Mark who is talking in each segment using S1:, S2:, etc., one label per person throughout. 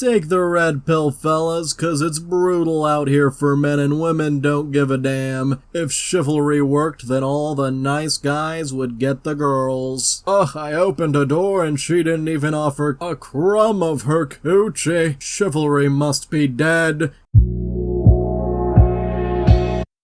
S1: Take the red pill, fellas, 'cause it's brutal out here for men and women don't give a damn. If chivalry worked, then all the nice guys would get the girls. Ugh, I opened a door and she didn't even offer a crumb of her coochie. Chivalry must be dead.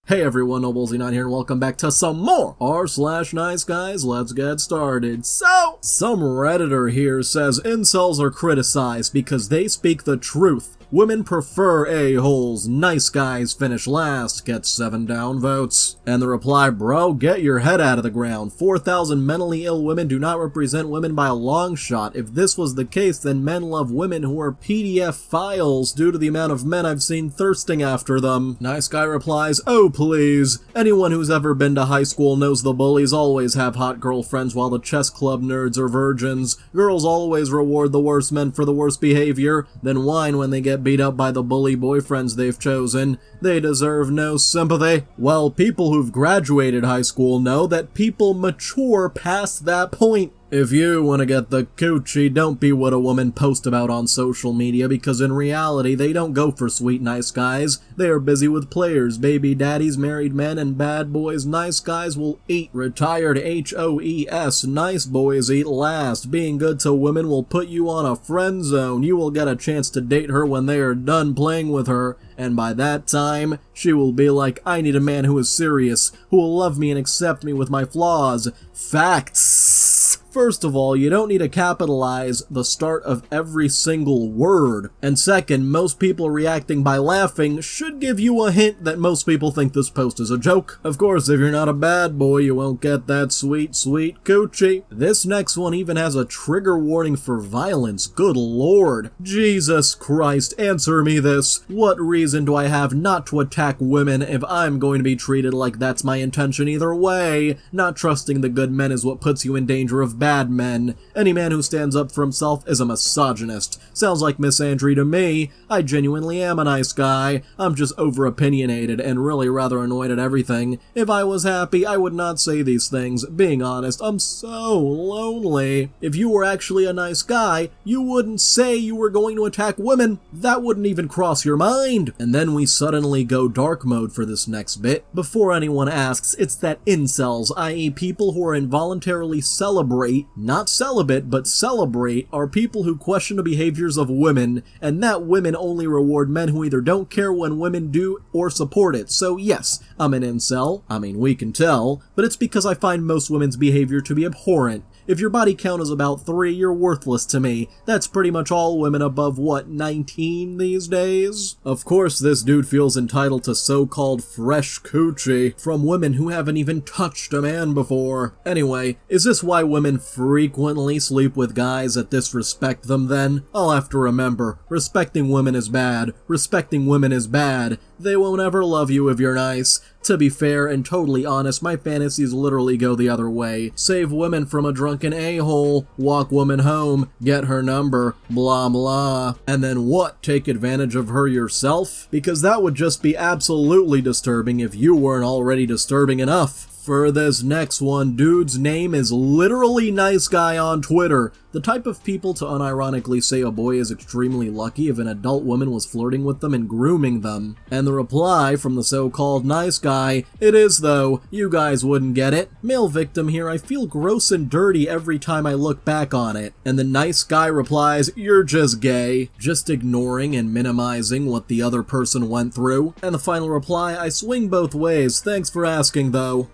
S1: Hey everyone, Xenon here and welcome back to some more r/NiceGuys. Let's get started. So, some Redditor here says incels are criticized because they speak the truth. Women prefer a-holes. Nice guys finish last. Get 7 down votes. And the reply, bro, get your head out of the ground. 4,000 mentally ill women do not represent women by a long shot. If this was the case, then men love women who are PDF files due to the amount of men I've seen thirsting after them. Nice guy replies, oh please. Anyone who's ever been to high school knows the bullies always have hot girlfriends while the chess club nerds are virgins. Girls always reward the worst men for the worst behavior, then whine when they get beat up by the bully boyfriends they've chosen. They deserve no sympathy. Well, people who've graduated high school know that people mature past that point. If you want to get the coochie, don't be what a woman posts about on social media, because in reality, they don't go for sweet nice guys. They are busy with players, baby daddies, married men, and bad boys. Nice guys will eat. Retired HOES. Nice boys eat last. Being good to women will put you on a friend zone. You will get a chance to date her when they are done playing with her. And by that time, she will be like, I need a man who is serious, who will love me and accept me with my flaws. Facts! First of all, you don't need to capitalize the start of every single word. And second, most people reacting by laughing should give you a hint that most people think this post is a joke. Of course, if you're not a bad boy, you won't get that sweet, sweet coochie. This next one even has a trigger warning for violence. Good lord. Jesus Christ, answer me this. What reason do I have not to attack women if I'm going to be treated like that's my intention either way? Not trusting the good men is what puts you in danger of bad men. Any man who stands up for himself is a misogynist. Sounds like misandry to me. I genuinely am a nice guy. I'm just over-opinionated and really rather annoyed at everything. If I was happy, I would not say these things. Being honest, I'm so lonely. If you were actually a nice guy, you wouldn't say you were going to attack women. That wouldn't even cross your mind. And then we suddenly go dark mode for this next bit. Before anyone asks, it's that incels, i.e. people who are involuntarily not celibate, but celebrate, are people who question the behaviors of women, and that women only reward men who either don't care when women do or support it. So yes, I'm an incel. I mean, we can tell, but it's because I find most women's behavior to be abhorrent. If your body count is about 3, you're worthless to me. That's pretty much all women above, what, 19 these days? Of course, this dude feels entitled to so-called fresh coochie from women who haven't even touched a man before. Anyway, is this why women frequently sleep with guys that disrespect them then? I'll have to remember, respecting women is bad. Respecting women is bad. They won't ever love you if you're nice. To be fair and totally honest, my fantasies literally go the other way. Save women from a drunken a-hole, walk woman home, get her number, blah blah. And then what? Take advantage of her yourself? Because that would just be absolutely disturbing if you weren't already disturbing enough. For this next one, dude's name is literally Nice Guy on Twitter. The type of people to unironically say a boy is extremely lucky if an adult woman was flirting with them and grooming them. And the reply from the so-called nice guy, it is though, you guys wouldn't get it. Male victim here, I feel gross and dirty every time I look back on it. And the nice guy replies, you're just gay. Just ignoring and minimizing what the other person went through. And the final reply, I swing both ways, thanks for asking though.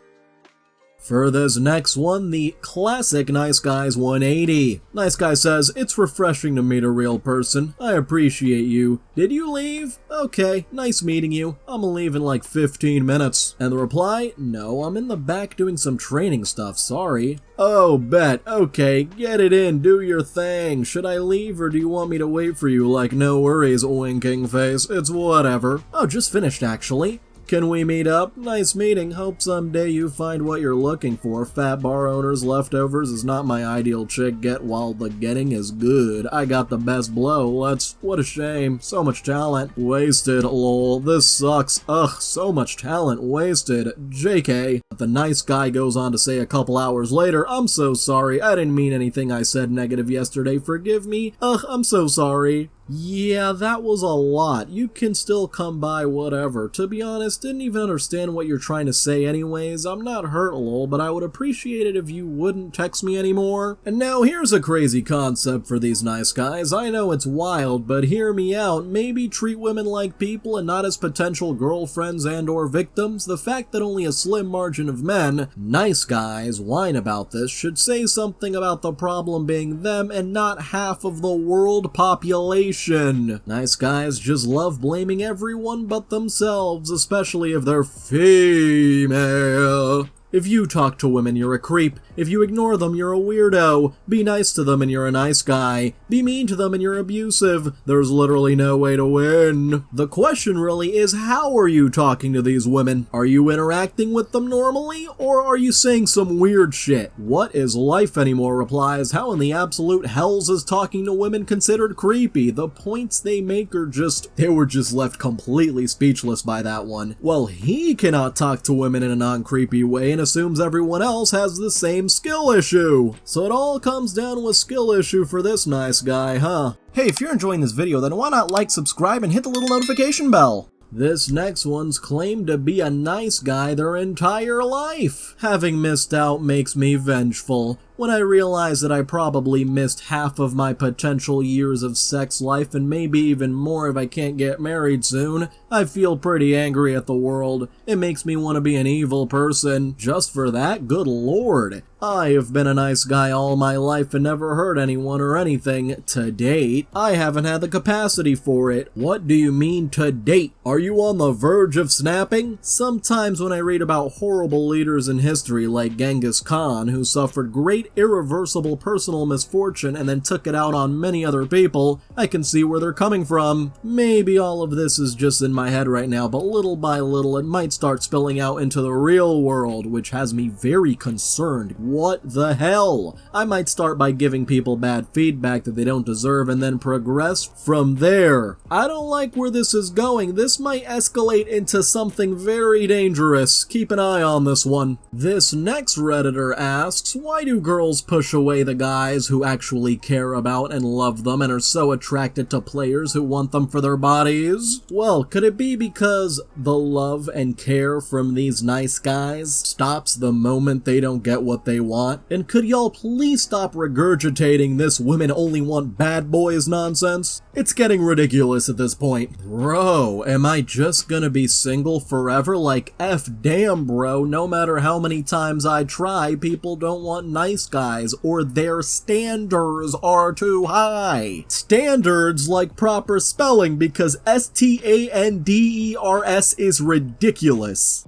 S1: For this next one, the classic Nice Guys 180. Nice Guy says, it's refreshing to meet a real person. I appreciate you. Did you leave? Okay, nice meeting you. I'ma leave in like 15 minutes. And the reply, no, I'm in the back doing some training stuff, sorry. Oh, bet. Okay, get it in, do your thing. Should I leave or do you want me to wait for you? Like, no worries, winking face. It's whatever. Oh, just finished actually. Can we meet up? Nice meeting. Hope someday you find what you're looking for. Fat bar owners, leftovers is not my ideal chick get while the getting is good. I got the best blow. What a shame. So much talent. Wasted, lol. This sucks. Ugh, so much talent wasted. JK. The nice guy goes on to say a couple hours later, I'm so sorry. I didn't mean anything I said negative yesterday. Forgive me. Ugh, I'm so sorry. Yeah, that was a lot. You can still come by whatever. To be honest, didn't even understand what you're trying to say anyways. I'm not hurt, lol, but I would appreciate it if you wouldn't text me anymore. And now here's a crazy concept for these nice guys. I know it's wild, but hear me out. Maybe treat women like people and not as potential girlfriends and or victims. The fact that only a slim margin of men, nice guys, whine about this should say something about the problem being them and not half of the world population. Nice guys just love blaming everyone but themselves, especially if they're female. If you talk to women, you're a creep. If you ignore them, you're a weirdo. Be nice to them and you're a nice guy. Be mean to them and you're abusive. There's literally no way to win. The question really is, how are you talking to these women? Are you interacting with them normally, or are you saying some weird shit? What is life anymore replies, how in the absolute hells is talking to women considered creepy? The points they make are they were just left completely speechless by that one. Well, he cannot talk to women in a non-creepy way and assumes everyone else has the same skill issue. So it all comes down to a skill issue for this nice guy, huh? Hey, if you're enjoying this video, then why not like, subscribe, and hit the little notification bell? This next one's claimed to be a nice guy their entire life. Having missed out makes me vengeful. When I realize that I probably missed half of my potential years of sex life and maybe even more if I can't get married soon, I feel pretty angry at the world. It makes me want to be an evil person. Just for that, good lord. I have been a nice guy all my life and never hurt anyone or anything to date. I haven't had the capacity for it. What do you mean to date? Are you on the verge of snapping? Sometimes when I read about horrible leaders in history like Genghis Khan, who suffered great irreversible personal misfortune and then took it out on many other people, I can see where they're coming from. Maybe all of this is just in my head right now, but little by little it might start spilling out into the real world, which has me very concerned. What the hell? I might start by giving people bad feedback that they don't deserve and then progress from there. I don't like where this is going. This might escalate into something very dangerous. Keep an eye on this one. This next Redditor asks, why do girls push away the guys who actually care about and love them and are so attracted to players who want them for their bodies? Well, could it be because the love and care from these nice guys stops the moment they don't get what they want? And could y'all please stop regurgitating this women only want bad boys nonsense? It's getting ridiculous at this point. Bro, am I just gonna be single forever? Like, F damn bro, no matter how many times I try, people don't want nice guys, or their standards are too high. Standards like proper spelling, because STANDERS is ridiculous.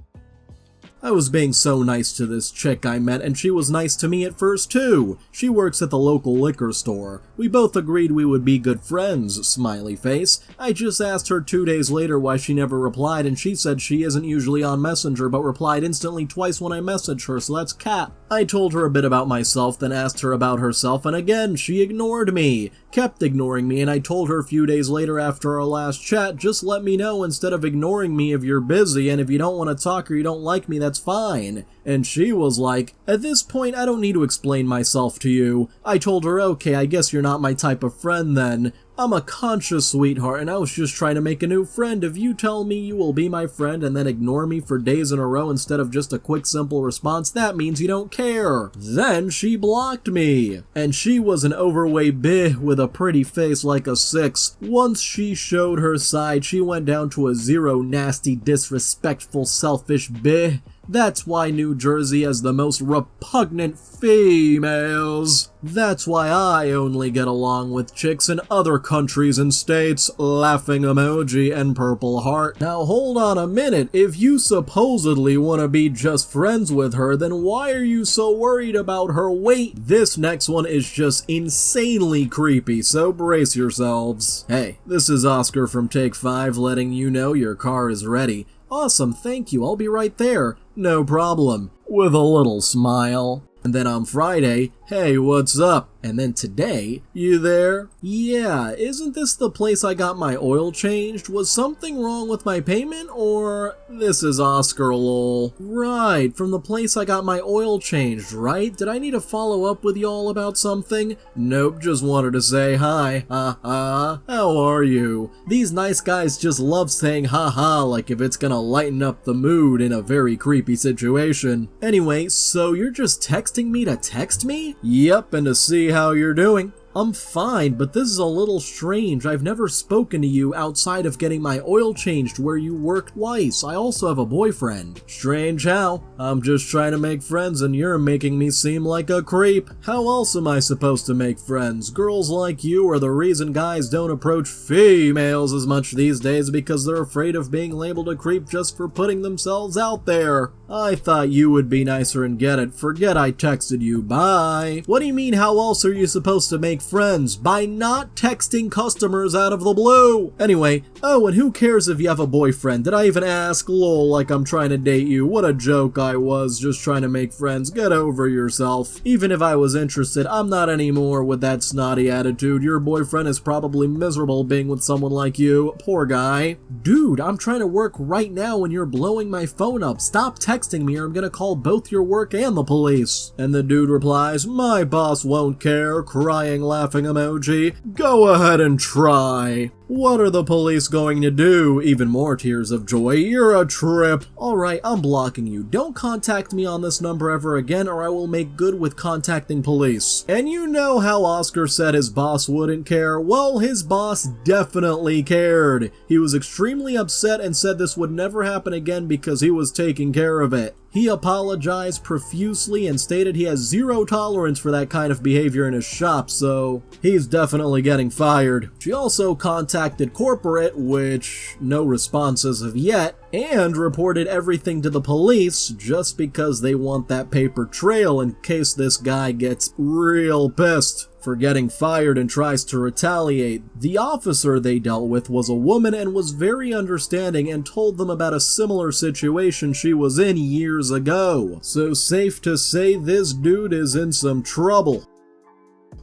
S1: I was being so nice to this chick I met, and she was nice to me at first too. She works at the local liquor store. We both agreed we would be good friends, smiley face. I just asked her 2 days later why she never replied, and she said she isn't usually on Messenger but replied instantly twice when I messaged her, so that's cap. I told her a bit about myself, then asked her about herself, and again, she ignored me. Kept ignoring me, and I told her a few days later after our last chat, just let me know instead of ignoring me if you're busy, and if you don't want to talk or you don't like me, that's fine. And she was like, at this point, I don't need to explain myself to you. I told her, okay, I guess you're not my type of friend then. I'm a conscious sweetheart, and I was just trying to make a new friend. If you tell me you will be my friend and then ignore me for days in a row instead of just a quick simple response, that means you don't care. Then she blocked me. And she was an overweight bitch with a pretty face like a 6. Once she showed her side, she went down to a 0, nasty, disrespectful, selfish bitch. That's why New Jersey has the most repugnant females. That's why I only get along with chicks in other countries and states. Laughing emoji and purple heart. Now hold on a minute. If you supposedly want to be just friends with her, then why are you so worried about her weight? This next one is just insanely creepy, so brace yourselves. Hey, this is Oscar from Take 5 letting you know your car is ready. Awesome, thank you, I'll be right there. No problem. With a little smile. And then on Friday, "Hey, what's up?" And then today, "You there? Yeah, isn't this the place I got my oil changed? Was something wrong with my payment, or this is Oscar lol. Right, from the place I got my oil changed, right? Did I need to follow up with y'all about something? Nope, just wanted to say hi. Ha ha. How are you?" These nice guys just love saying ha ha like if it's gonna lighten up the mood in a very creepy situation. Anyway, so you're just texting me to text me? Yep, and to see how you're doing. I'm fine, but this is a little strange. I've never spoken to you outside of getting my oil changed where you work twice. I also have a boyfriend. Strange how? I'm just trying to make friends and you're making me seem like a creep. How else am I supposed to make friends? Girls like you are the reason guys don't approach females as much these days because they're afraid of being labeled a creep just for putting themselves out there. I thought you would be nicer and get it. Forget I texted you. Bye. What do you mean how else are you supposed to make friends? By not texting customers out of the blue. Anyway, oh, and who cares if you have a boyfriend? Did I even ask? Lol, like I'm trying to date you. What a joke I was, just trying to make friends. Get over yourself. Even if I was interested, I'm not anymore with that snotty attitude. Your boyfriend is probably miserable being with someone like you. Poor guy. Dude, I'm trying to work right now and you're blowing my phone up. Stop texting me or I'm gonna call both your work and the police. And the dude replies, "My boss won't care," crying laughing emoji. Go ahead and try. What are the police going to do? Even more tears of joy. You're a trip. Alright, I'm blocking you. Don't contact me on this number ever again or I will make good with contacting police. And you know how Oscar said his boss wouldn't care? Well, his boss definitely cared. He was extremely upset and said this would never happen again because he was taking care of it. He apologized profusely and stated he has zero tolerance for that kind of behavior in his shop, so he's definitely getting fired. She also contacted corporate, which no response as of yet, and reported everything to the police just because they want that paper trail in case this guy gets real pissed for getting fired and tries to retaliate. The officer they dealt with was a woman and was very understanding and told them about a similar situation she was in years ago. So safe to say this dude is in some trouble.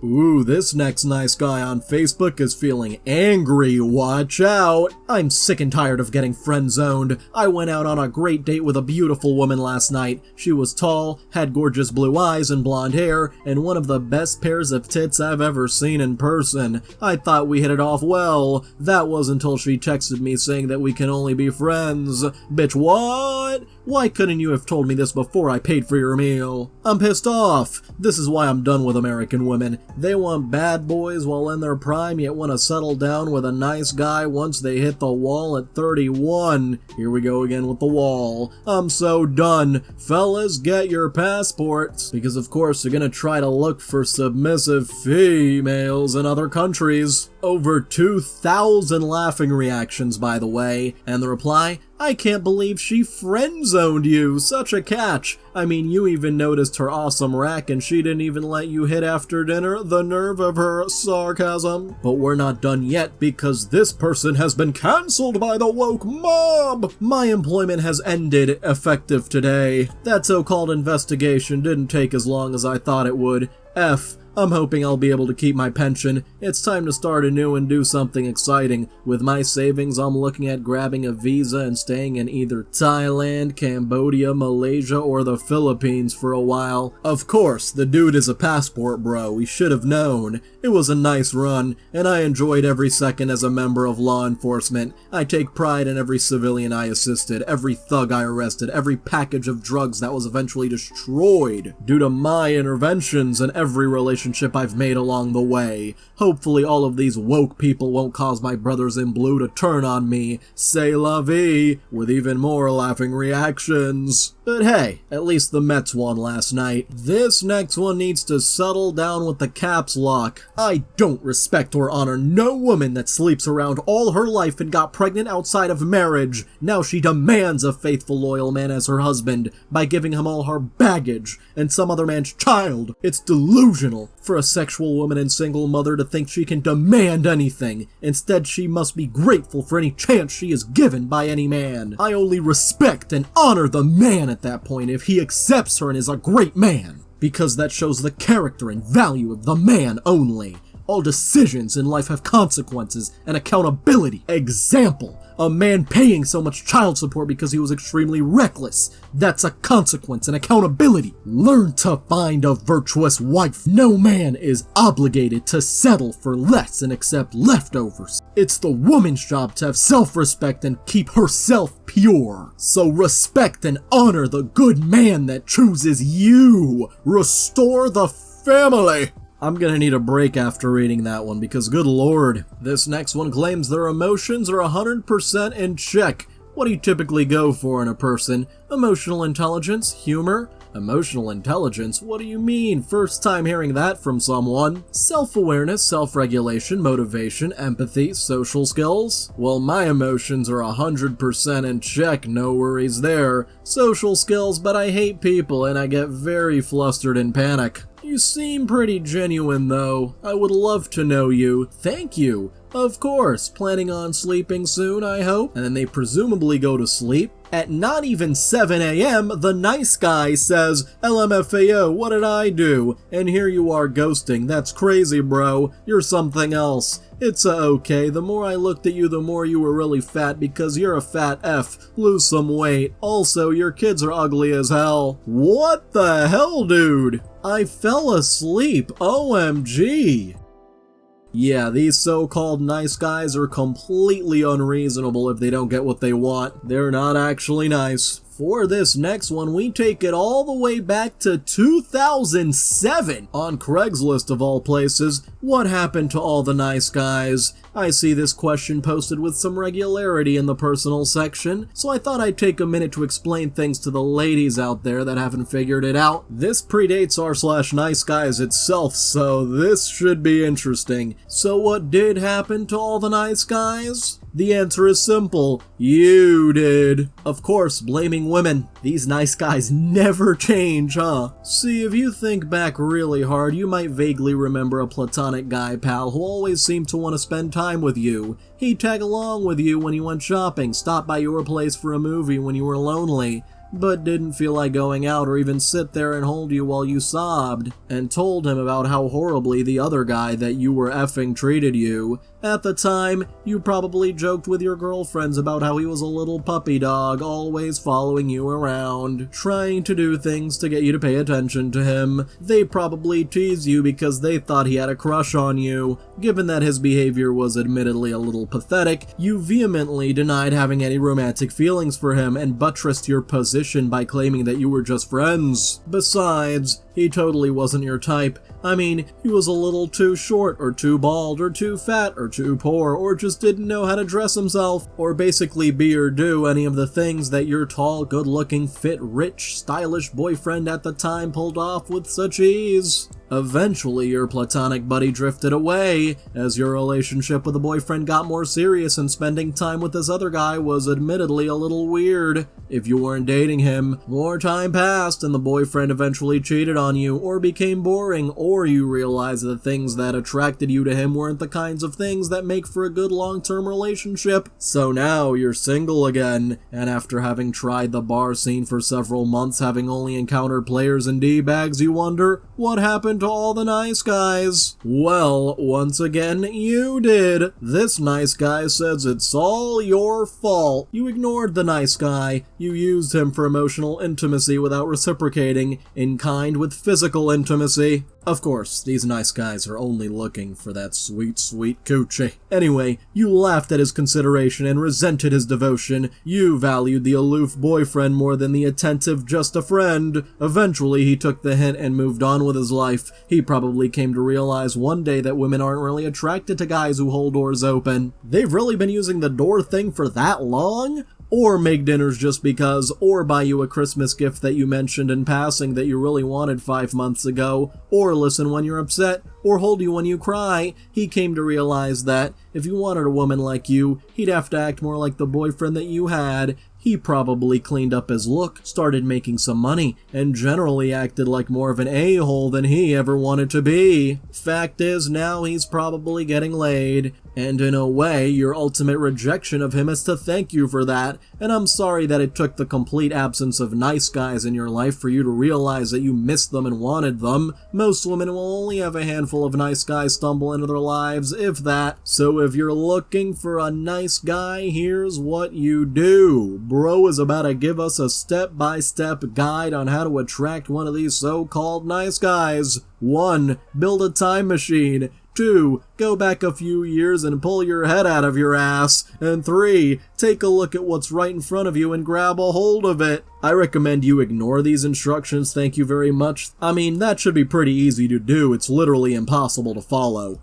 S1: Ooh, this next nice guy on Facebook is feeling angry. Watch out. I'm sick and tired of getting friend-zoned. I went out on a great date with a beautiful woman last night. She was tall, had gorgeous blue eyes and blonde hair, and one of the best pairs of tits I've ever seen in person. I thought we hit it off well. That was until she texted me saying that we can only be friends. Bitch, what? Why couldn't you have told me this before I paid for your meal? I'm pissed off. This is why I'm done with American women. They want bad boys while in their prime, yet want to settle down with a nice guy once they hit the wall at 31. Here we go again with the wall. I'm so done. Fellas, get your passports. Because of course they're gonna try to look for submissive females in other countries. Over 2,000 laughing reactions, by the way. And the reply? I can't believe she friend-zoned you. Such a catch. I mean, you even noticed her awesome rack and she didn't even let you hit after dinner. The nerve of her sarcasm. But we're not done yet because this person has been cancelled by the woke mob. My employment has ended effective today. That so-called investigation didn't take as long as I thought it would. I'm hoping I'll be able to keep my pension. It's time to start anew and do something exciting. With my savings, I'm looking at grabbing a visa and staying in either Thailand, Cambodia, Malaysia, or the Philippines for a while. Of course, the dude is a passport bro. We should have known. It was a nice run, and I enjoyed every second as a member of law enforcement. I take pride in every civilian I assisted, every thug I arrested, every package of drugs that was eventually destroyed due to my interventions and every relationship I've made along the way. Hopefully all of these woke people won't cause my brothers in blue to turn on me, say la vie, with even more laughing reactions. But hey, at least the Mets won last night. This next one needs to settle down with the caps lock. I don't respect or honor no woman that sleeps around all her life and got pregnant outside of marriage. Now she demands a faithful, loyal man as her husband by giving him all her baggage and some other man's child. It's delusional for a sexual woman and single mother to think she can demand anything. Instead, she must be grateful for any chance she is given by any man. I only respect and honor the man at that point if he accepts her and is a great man. because that shows the character and value of the man only. All decisions in life have consequences and accountability. Example, a man paying so much child support because he was extremely reckless. That's a consequence and accountability. Learn to find a virtuous wife. No man is obligated to settle for less and accept leftovers. It's the woman's job to have self-respect and keep herself pure. So respect and honor the good man that chooses you. Restore the family. I'm gonna need a break after reading that one because good lord. This next one claims their emotions are 100% in check. What do you typically go for in a person? Emotional intelligence? Humor? Emotional intelligence? What do you mean? First time hearing that from someone. Self-awareness, self-regulation, motivation, empathy, social skills? Well, my emotions are 100% in check, no worries there. Social skills, but I hate people and I get very flustered and panic. You seem pretty genuine though. I would love to know you. Thank you. Of course, planning on sleeping soon, I hope. And then they presumably go to sleep. At not even 7 a.m., the nice guy says, LMFAO, what did I do? And here you are ghosting. That's crazy, bro. You're something else. It's okay. The more I looked at you, the more you were really fat because you're a fat F. Lose some weight. Also, your kids are ugly as hell. What the hell, dude? I fell asleep. OMG. Yeah, these so-called nice guys are completely unreasonable if they don't get what they want. They're not actually nice. For this next one, we take it all the way back to 2007 on Craigslist of all places. What happened to all the nice guys? I see this question posted with some regularity in the personal section, so I thought I'd take a minute to explain things to the ladies out there that haven't figured it out. This predates r/NiceGuys itself, so this should be interesting. So what did happen to all the nice guys? The answer is simple. You did. Of course, blaming women. These nice guys never change, huh? See, if you think back really hard, you might vaguely remember a platonic guy pal who always seemed to want to spend time with you. He'd tag along with you when you went shopping, stop by your place for a movie when you were lonely, but didn't feel like going out or even sit there and hold you while you sobbed, and told him about how horribly the other guy that you were effing treated you. At the time, you probably joked with your girlfriends about how he was a little puppy dog, always following you around, trying to do things to get you to pay attention to him. They probably teased you because they thought he had a crush on you. Given that his behavior was admittedly a little pathetic, you vehemently denied having any romantic feelings for him and buttressed your position by claiming that you were just friends. Besides, he totally wasn't your type. I mean, he was a little too short, or too bald, or too fat, or too poor, or just didn't know how to dress himself, or basically be or do any of the things that your tall, good-looking, fit, rich, stylish boyfriend at the time pulled off with such ease. Eventually, your platonic buddy drifted away, as your relationship with the boyfriend got more serious and spending time with this other guy was admittedly a little weird. If you weren't dating him, more time passed and the boyfriend eventually cheated on you, or became boring, or you realized the things that attracted you to him weren't the kinds of things that make for a good long-term relationship. So now you're single again, and after having tried the bar scene for several months, having only encountered players and D-bags, you wonder, what happened to all the nice guys? Well, once again, you did. This nice guy says it's all your fault. You ignored the nice guy. You used him for emotional intimacy without reciprocating in kind with physical intimacy. Of course, these nice guys are only looking for that sweet, sweet coochie. Anyway, you laughed at his consideration and resented his devotion. You valued the aloof boyfriend more than the attentive just a friend. Eventually, he took the hint and moved on with his life. He probably came to realize one day that women aren't really attracted to guys who hold doors open. They've really been using the door thing for that long? Or make dinners just because, or buy you a Christmas gift that you mentioned in passing that you really wanted 5 months ago, or listen when you're upset, or hold you when you cry. He came to realize that if you wanted a woman like you, he'd have to act more like the boyfriend that you had. he probably cleaned up his look, started making some money, and generally acted like more of an a-hole than he ever wanted to be. Fact is, now he's probably getting laid. And in a way, your ultimate rejection of him is to thank you for that, and I'm sorry that it took the complete absence of nice guys in your life for you to realize that you missed them and wanted them. Most women will only have a handful of nice guys stumble into their lives, if that. So if you're looking for a nice guy, here's what you do. Bro is about to give us a step-by-step guide on how to attract one of these so-called nice guys. 1. Build a time machine. 2. Go back a few years and pull your head out of your ass. And 3. Take a look at what's right in front of you and grab a hold of it. I recommend you ignore these instructions, thank you very much. I mean, that should be pretty easy to do, it's literally impossible to follow.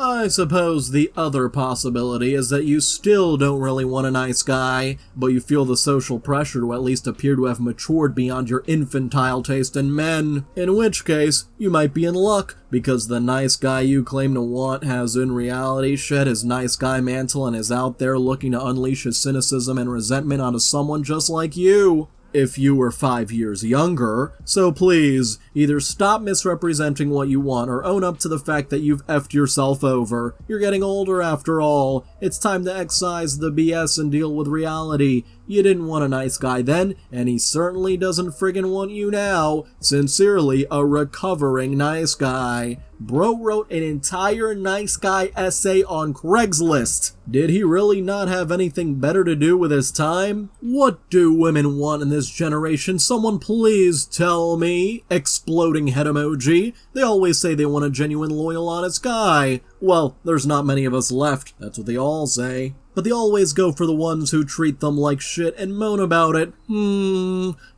S1: I suppose the other possibility is that you still don't really want a nice guy, but you feel the social pressure to at least appear to have matured beyond your infantile taste in men. In which case, you might be in luck, because the nice guy you claim to want has in reality shed his nice guy mantle and is out there looking to unleash his cynicism and resentment onto someone just like you. If you were 5 years younger, so please, either stop misrepresenting what you want or own up to the fact that you've effed yourself over. You're getting older after all. It's time to excise the BS and deal with reality. You didn't want a nice guy then, and he certainly doesn't friggin' want you now. Sincerely, a recovering nice guy. Bro wrote an entire nice guy essay on Craigslist. Did he really not have anything better to do with his time? What do women want in this generation? Someone please tell me. Exploding head emoji. They always say they want a genuine, loyal, honest guy. Well, there's not many of us left. That's what they all say. But they always go for the ones who treat them like shit and moan about it.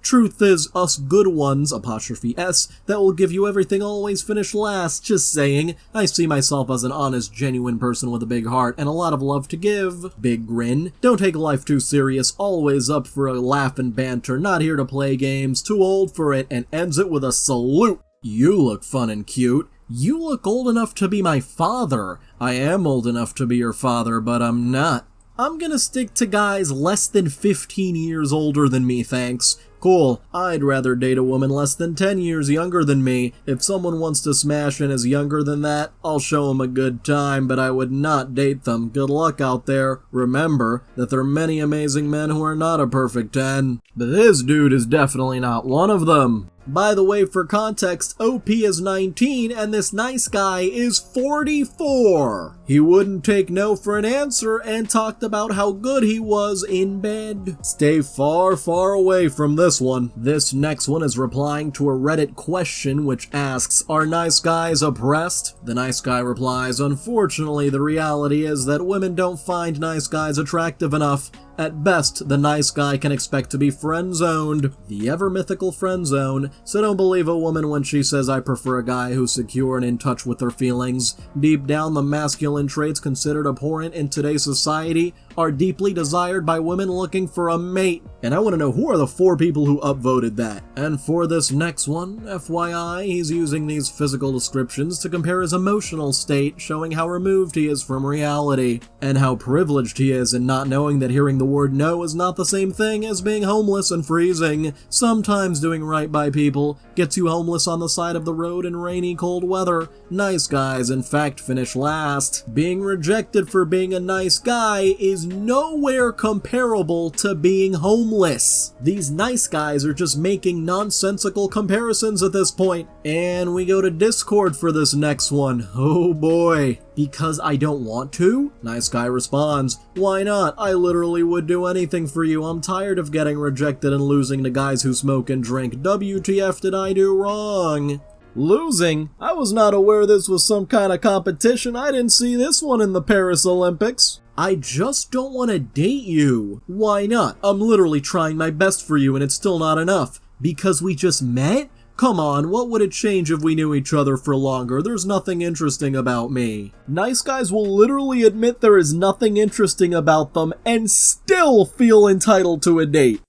S1: Truth is, us good ones, apostrophe S, that will give you everything always finish last. Just saying. I see myself as an honest, genuine person with a big heart and a lot of love to give. Big grin. Don't take life too serious, always up for a laugh and banter, not here to play games, too old for it, and ends it with a salute. You look fun and cute. You look old enough to be my father. I am old enough to be your father, but I'm not. I'm gonna stick to guys less than 15 years older than me, thanks. Cool, I'd rather date a woman less than 10 years younger than me. If someone wants to smash and is younger than that, I'll show them a good time, but I would not date them. Good luck out there. Remember that there are many amazing men who are not a perfect 10. But this dude is definitely not one of them. By the way, for context, OP is 19 and this nice guy is 44. He wouldn't take no for an answer and talked about how good he was in bed. Stay far, far away from this one. This next one is replying to a Reddit question which asks, are nice guys oppressed? The nice guy replies, unfortunately, the reality is that women don't find nice guys attractive enough. At best, the nice guy can expect to be friend-zoned. The ever-mythical friend-zone. So don't believe a woman when she says I prefer a guy who's secure and in touch with her feelings. Deep down, the masculine traits considered abhorrent in today's society are deeply desired by women looking for a mate. And I want to know who are the 4 people who upvoted that. And for this next one, FYI, he's using these physical descriptions to compare his emotional state, showing how removed he is from reality, and how privileged he is in not knowing that hearing the word no is not the same thing as being homeless and freezing. Sometimes doing right by people gets you homeless on the side of the road in rainy, cold weather. Nice guys, in fact, finish last. Being rejected for being a nice guy is nowhere comparable to being homeless. These nice guys are just making nonsensical comparisons at this point. And we go to Discord for this next one. Oh boy. Because I don't want to? Nice guy responds, why not? I literally would do anything for you. I'm tired of getting rejected and losing to guys who smoke and drink. WTF did I do wrong? Losing? I was not aware this was some kind of competition. I didn't see this one in the Paris Olympics. I just don't want to date you. Why not? I'm literally trying my best for you and it's still not enough. Because we just met? Come on, what would it change if we knew each other for longer? There's nothing interesting about me. Nice guys will literally admit there is nothing interesting about them and still feel entitled to a date.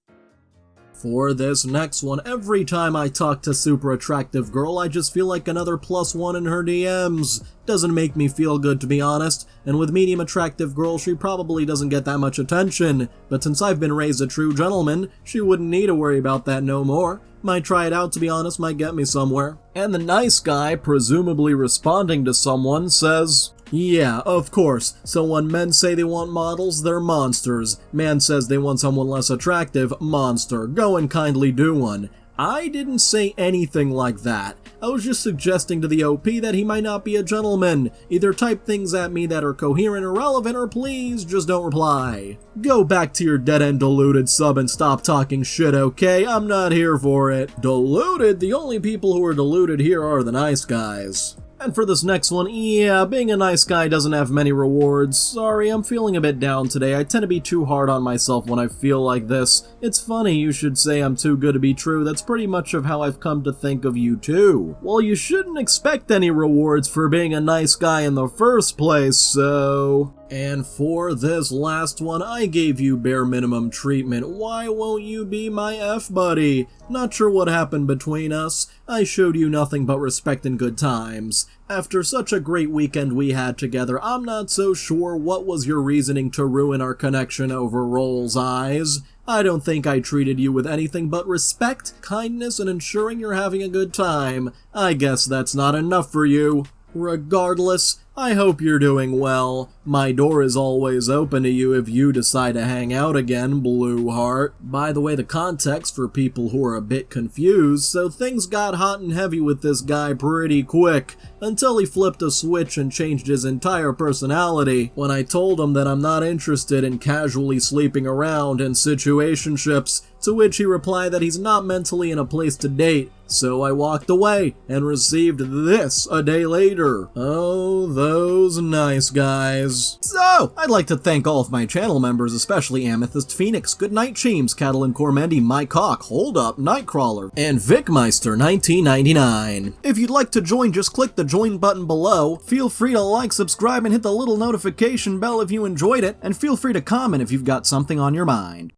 S1: For this next one, every time I talk to super attractive girl, I just feel like another +1 in her DMs. Doesn't make me feel good, to be honest, and with medium attractive girl, she probably doesn't get that much attention, but since I've been raised a true gentleman, she wouldn't need to worry about that no more. Might try it out, to be honest, might get me somewhere. And the nice guy, presumably responding to someone, says, "Yeah, of course. So when men say they want models, they're monsters. Man says they want someone less attractive, monster. Go and kindly do one." I didn't say anything like that. I was just suggesting to the OP that he might not be a gentleman. Either type things at me that are coherent or relevant, or please just don't reply. Go back to your dead-end deluded sub and stop talking shit, okay? I'm not here for it. Deluded? The only people who are deluded here are the nice guys. And for this next one, yeah, being a nice guy doesn't have many rewards. Sorry, I'm feeling a bit down today. I tend to be too hard on myself when I feel like this. It's funny you should say I'm too good to be true. That's pretty much of how I've come to think of you too. Well, you shouldn't expect any rewards for being a nice guy in the first place, so... And for this last one, I gave you bare minimum treatment. Why won't you be my F-buddy? Not sure what happened between us. I showed you nothing but respect and good times. After such a great weekend we had together, I'm not so sure what was your reasoning to ruin our connection over Roll's eyes. I don't think I treated you with anything but respect, kindness, and ensuring you're having a good time. I guess that's not enough for you. Regardless, I hope you're doing well. My door is always open to you if you decide to hang out again, Blue Heart. By the way, the context for people who are a bit confused, so things got hot and heavy with this guy pretty quick, until he flipped a switch and changed his entire personality when I told him that I'm not interested in casually sleeping around in situationships, to which he replied that he's not mentally in a place to date, so I walked away and received this a day later. Oh, those nice guys. So, I'd like to thank all of my channel members, especially Amethyst Phoenix, Goodnight Cheems, Catalan Cormendi, My Cock, Hold Up, Nightcrawler, and Vicmeister 1999. If you'd like to join, just click the join button below. Feel free to like, subscribe, and hit the little notification bell if you enjoyed it, and feel free to comment if you've got something on your mind.